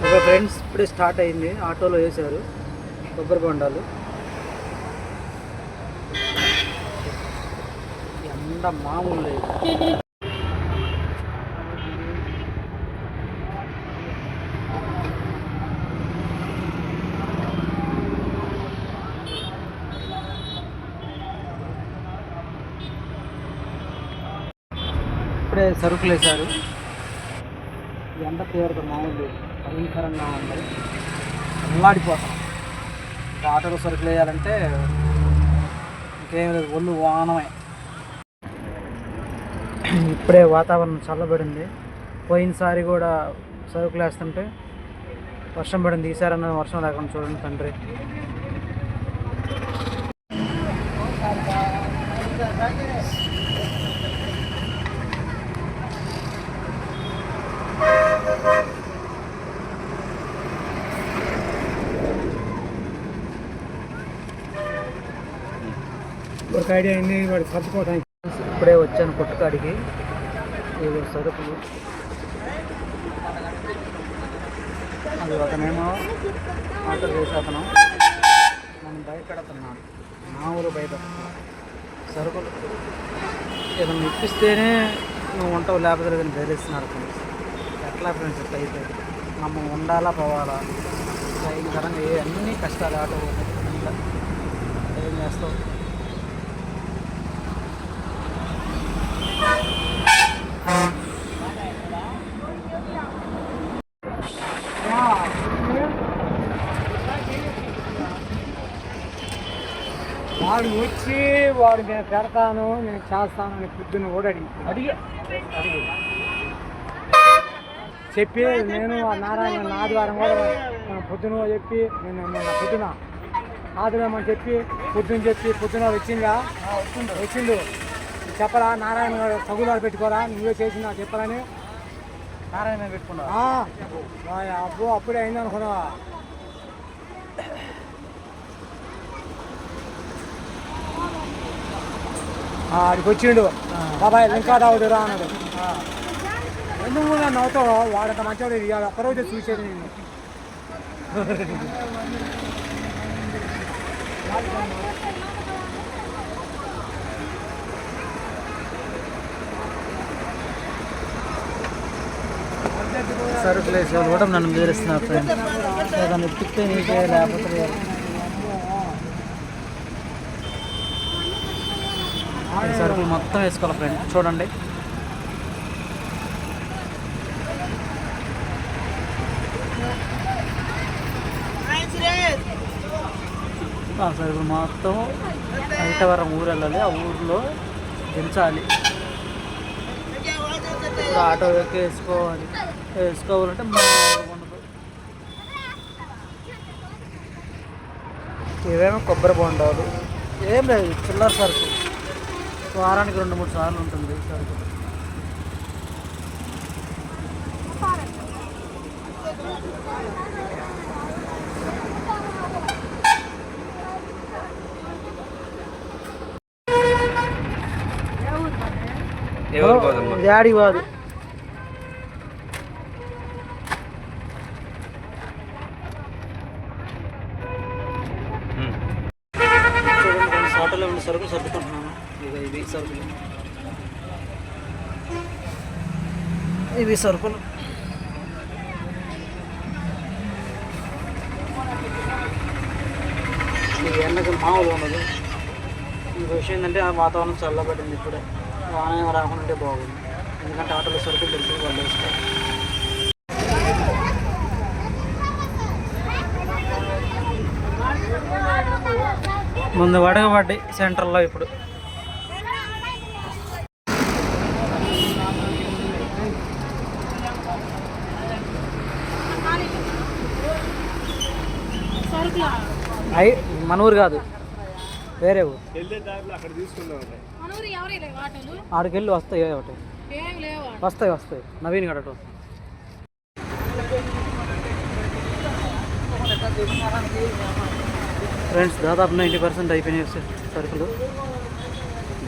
ఒక ఫ్రెండ్స్ ఇప్పుడే స్టార్ట్ అయింది, ఆటోలో వేశారు కొబ్బరి బొండాలు. ఎండ మామూలు లేదు. ఇప్పుడే సరుకులు వేశారు. ఎండ తీవ్రత మామూలు భయంకరంగా ఉంది, అల్లాడిపోతాం. ఇంకా ఆటోలో సరుకులు వేయాలంటే ఇంకేం లేదు, ఒళ్ళు వానమే. ఇప్పుడే వాతావరణం చల్లబడింది. పోయినసారి కూడా సరుకులు వేస్తుంటే వర్షం పడింది, ఈసారి అన్నది వర్షం లేకుండా చూడండి తండ్రి. ఒక ఐడియా అయింది వాడు సర్దుకోవడానికి. ఇప్పుడే వచ్చాను కొట్టుకాడికి, ఏదో సరుకులు. అది ఒకనేమో ఆటో వేసేతను, మనం భయపెడుతున్నాను. మామూలు భయపెడుతున్నాను. సరుకులు ఏదైనా ఇప్పిస్తేనే నువ్వు ఉంటావు, లేకపోతే లేదని బెదిరిస్తున్నారు ఫ్రెండ్స్. ఎట్లా ఫ్రెండ్స్ ఇట్లా అయితే మనం ఉండాలా పోవాలా? ఈ విధంగా అన్నీ కష్టాలు. ఆటో ఏం చేస్తావు? వాడు వచ్చి వాడు నేను పెడతాను, నేను చేస్తాను అని పొద్దున్న కూడా అడిగి చెప్పి, నేను నారాయణ ఆదివారం కూడా పొద్దున చెప్పి, నేను పొద్దున ఆదివారం అని చెప్పి పొద్దున వచ్చిండు చెప్పరా నారాయణ గారు తగులాడు పెట్టుకోరా, నువ్వే చేసి నాకు చెప్పాలని నారాయణ పెట్టుకున్నా. అబ్బో అప్పుడే అయింది అనుకున్నావా? ఆడికి వచ్చిండు, బాబాయ్ ఇంకా తాగుతురా అన్నాడు. ఎందుకు నన్ను అవుతావు? వాడంత మంచివాడు, ఇవాళ ఒక్కరోజు చూసేది నేను. సరుకులు వేసే వాళ్ళు కూడా నన్ను బెదిరిస్తున్నారు ఫ్రెండ్స్. ఏదైనా ఎత్తితే నీకే, లేకపోతే సరుకులు మొత్తం వేసుకోవాలి ఫ్రెండ్స్. చూడండి, సరుకులు మొత్తం ఐటవరం ఊరు వెళ్ళాలి, ఆ ఊరిలో దించాలి. ఇప్పుడు ఆటో వేసుకోవాలంటే ఉండదు. ఇవేమో కొబ్బరి బొండాలు, ఏం లేదు చిల్లర సరుకు. వారానికి 2-3 సార్లు ఉంటుంది సరుకు. డాడీ కాదు, ఆటోలో ఉండే సరుకులు సర్దుకుంటున్నాను. ఇవి సరుకులు, ఇవి సరుకులు. ఈ ఎండకు మామూలు ఉండదు. ఈ విషయం ఏంటంటే ఆ వాతావరణం చల్లబడింది. ఇప్పుడే వాన ఏమో రాకుండా బాగుంది, ఎందుకంటే ఆటోలో సరుకులు తెలిసి వాళ్ళు వేస్తారు. ముందు వడగబడ్డాయి సెంటర్లో. ఇప్పుడు మన ఊరు కాదు, వేరే ఊరు. ఆడికి వెళ్ళి వస్తాయి ఒకటి, వస్తాయి నవీన్ గడటం. ఫ్రెండ్స్ దాదాపు 90% అయిపోయినాయి సరుకులు.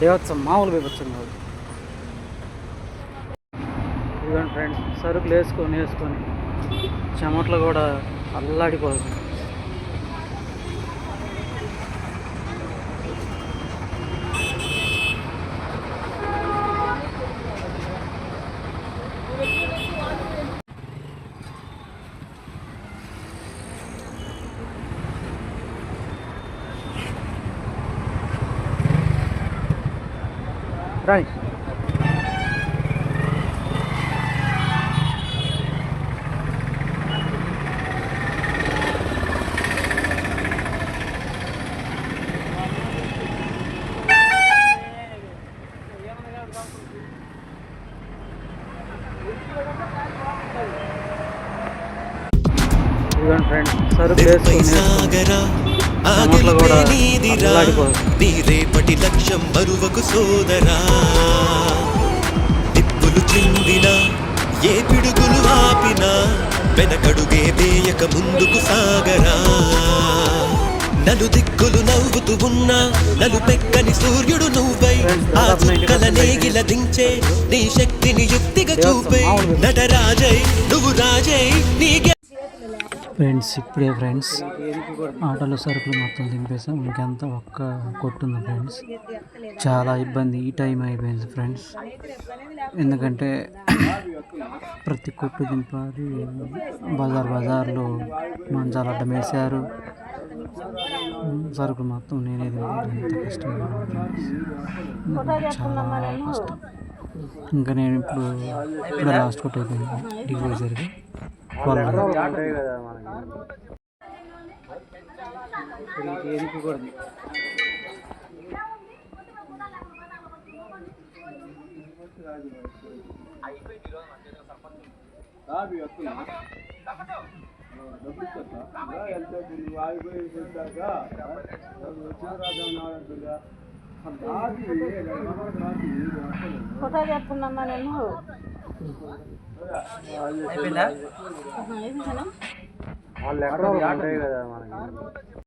దేవత్సం మామూలు బీభత్సం కాదు. ఇదిగోండి ఫ్రెండ్స్, సరుకులు వేసుకొని చెమట్లు కూడా అల్లాడిపోతుంది. రాని ఫ్రెండ్స్ సరుకు చెమట్లు కూడా అల్లాడిపోతుంది. రేపటి లక్ష్యం బరువకు సోదరా, దిప్పులు చిందిన ఏ పిడుగులు ఆపినా వెనకడుగే వేయక ముందుకు సాగరా. నలు దిక్కులు నవ్వుతూ ఉన్నా నలు పెక్కని సూర్యుడు నువ్వై ఆ చుక్కల నేగిల దించే నీ శక్తిని యుక్తిగా చూపే నటరాజై నువ్వు రాజై నీకే. ఫ్రెండ్స్ ఇప్పుడే ఫ్రెండ్స్ ఆటోలో సరుకులు మొత్తం దింపేసాం. ఇంకెంత ఒక్క కొట్టుంది ఫ్రెండ్స్. చాలా ఇబ్బంది, ఈ టైం అయిపోయింది ఫ్రెండ్స్. ఎందుకంటే ప్రతి కొట్టు దింపాలి. బజార్లో మంచాలు అడ్డం వేసారు. సరుకులు మొత్తం నేనే దింపాలి. ఎంత కష్టంగా ఫ్రెండ్స్, చాలా కష్టం. ఇంకా నేను ఇప్పుడు లాస్ట్ కొట్టు అయిపోయింది డిగ్రీ సరికి ఫోటో చెప్తున్నా నేను వాళ్ళు ఎక్కడ ఉంటాయి కదా మనకి.